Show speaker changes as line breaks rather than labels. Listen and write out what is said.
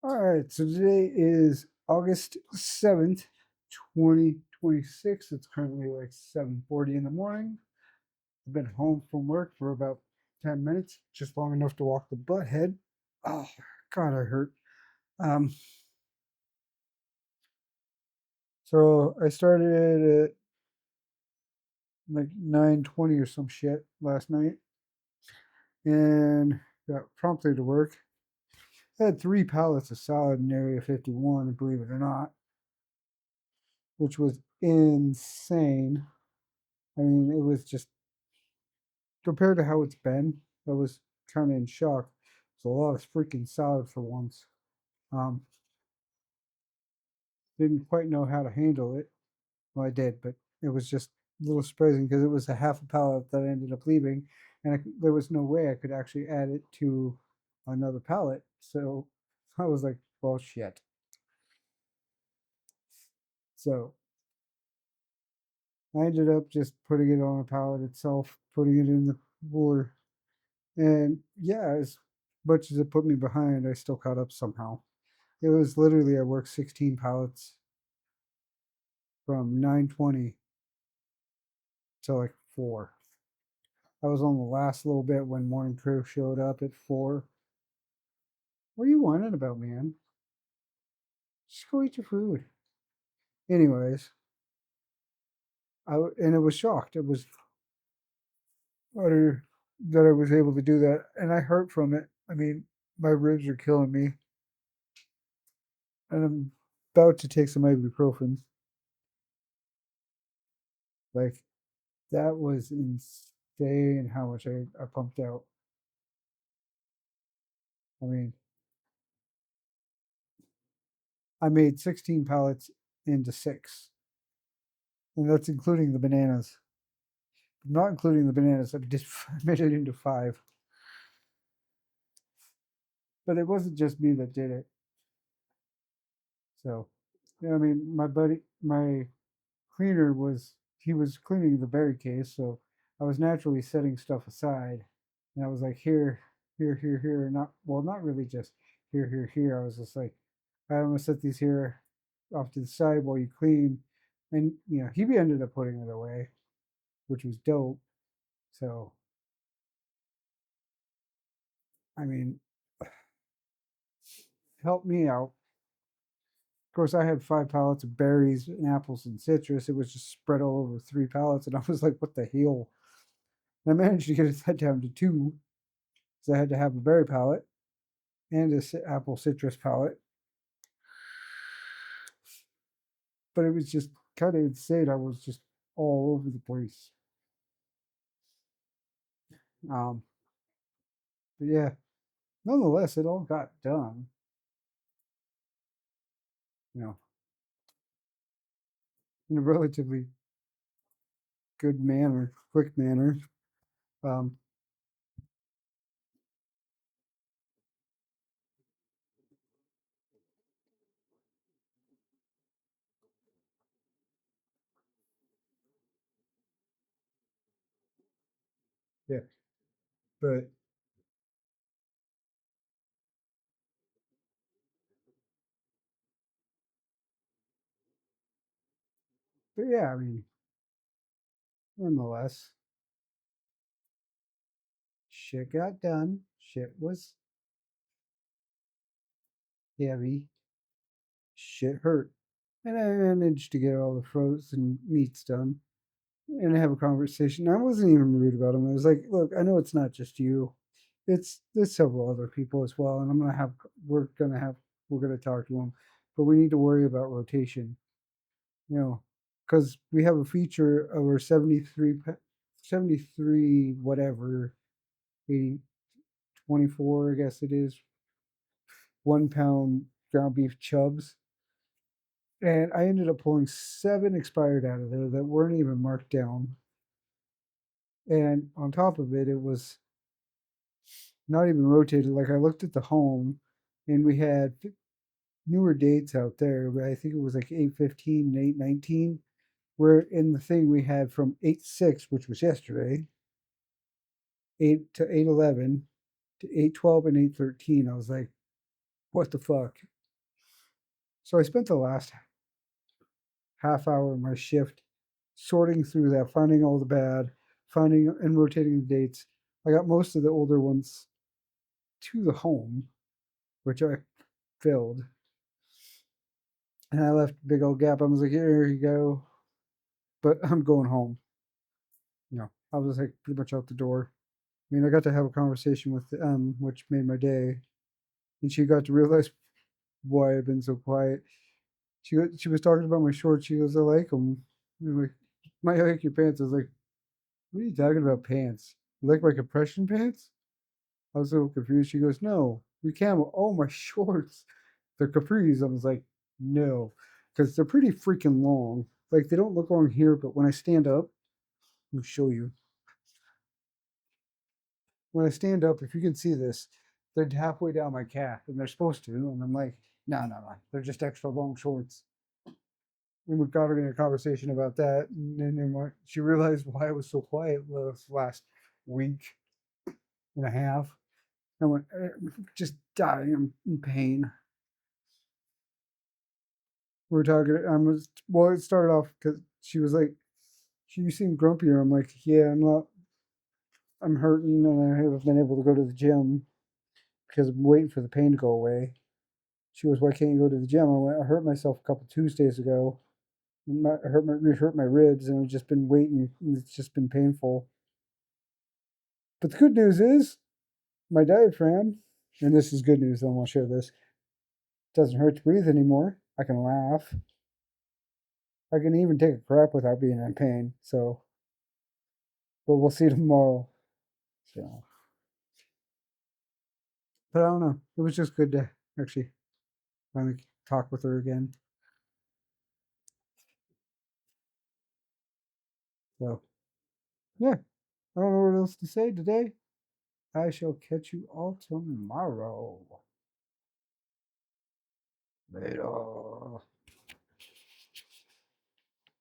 All right, so today is August 7th, 2026. It's currently like 7:40 in the morning. I've been home from work for about 10 minutes, just long enough to walk the butthead. Oh, God, I hurt. Um, so I started at like 9:20 or some shit last night and got promptly to work. I had 3 pallets of salad in Area 51, believe it or not, which was insane. I mean, it was just compared to how it's been, I was kind of in shock. It's a lot of freaking salad for once. Um, didn't quite know how to handle it. Well, I did, but it was just a little surprising because it was a half a pallet that I ended up leaving, and there was no way I could actually add it to another pallet. So I was like, well, shit. So I ended up just putting it on a pallet itself, putting it in the cooler. And yeah, as much as it put me behind, I still caught up somehow. It was literally I worked 16 pallets from 9:20 to like 4. I was on the last little bit when morning crew showed up at 4. What are you whining about, man? Just go eat your food. Anyways, and it was shocked. It was utter that I was able to do that, and I hurt from it. I mean, my ribs are killing me, and I'm about to take some ibuprofen. Like that was insane how much I pumped out. I mean, I made 16 pallets into 6, and that's including the bananas. Not including the bananas, I did I made it into 5. But it wasn't just me that did it. So, yeah, I mean, my cleaner he was cleaning the berry case, so I was naturally setting stuff aside, and I was like, here, not well, not really just here. I was just like, I'm gonna set these here off to the side while you clean, and he ended up putting it away, which was dope. So, I mean, help me out. Of course, I had 5 pallets of berries and apples and citrus. It was just spread all over 3 pallets, and I was like, "What the hell?" And I managed to get that down to 2, because I had to have a berry pallet and a apple citrus pallet. But it was just kind of insane. I was just all over the place. Um, but yeah, nonetheless, it all got done. You know, in a relatively good manner, quick manner. Um, yeah, but yeah, I mean, nonetheless, shit got done. Shit was heavy. Shit hurt. And I managed to get all the frozen meats done and have a conversation. I wasn't even rude about them. I was like, look, I know it's not just you. There's several other people as well, and we're gonna talk to them, but we need to worry about rotation, you know, because we have a feature of our 73 whatever 80 24 I guess it is 1 pound ground beef chubs. And I ended up pulling 7 expired out of there that weren't even marked down. And on top of it, it was not even rotated. Like I looked at the home, and we had newer dates out there. But I think it was like 8/15 and 8/19. Where in the thing we had from 8/6, which was yesterday, 8 to 8/11 to 8/12 and 8/13. I was like, what the fuck? So I spent the last half hour of my shift sorting through that, finding all the bad, finding and rotating the dates. I got most of the older ones to the home, which I filled. And I left a big old gap. I was like, here you go. But I'm going home. I was like pretty much out the door. I mean, I got to have a conversation with which made my day. And she got to realize why I've been so quiet. She was talking about my shorts. She goes, I like them. I'm like, might like your pants. I was like, what are you talking about pants? You like my compression pants? I was so confused. She goes, no, we camel. Oh, my shorts. They're capris. I was like, no, because they're pretty freaking long. Like they don't look long here, but when I stand up, let me show you. When I stand up, if you can see this, they're halfway down my calf, and they're supposed to. And I'm like, no, no, no. They're just extra long shorts. And we got her in a conversation about that, and then she realized why I was so quiet this last week and a half. I went, just dying in pain. We were talking. Well, it started off because she was like, "You seem grumpier." I'm like, "Yeah, I'm not. I'm hurting, and I haven't been able to go to the gym because I'm waiting for the pain to go away." She goes, "Why can't you go to the gym?" I went, "I hurt myself a couple Tuesdays ago. I hurt my ribs, and I've just been waiting. And it's just been painful." But the good news is my diaphragm, and this is good news. I want to share this. Doesn't hurt to breathe anymore. I can laugh. I can even take a crap without being in pain. So, but we'll see tomorrow. So, but I don't know. It was just good to actually finally talk with her again. So, yeah, I don't know what else to say today. I shall catch you all tomorrow. Later.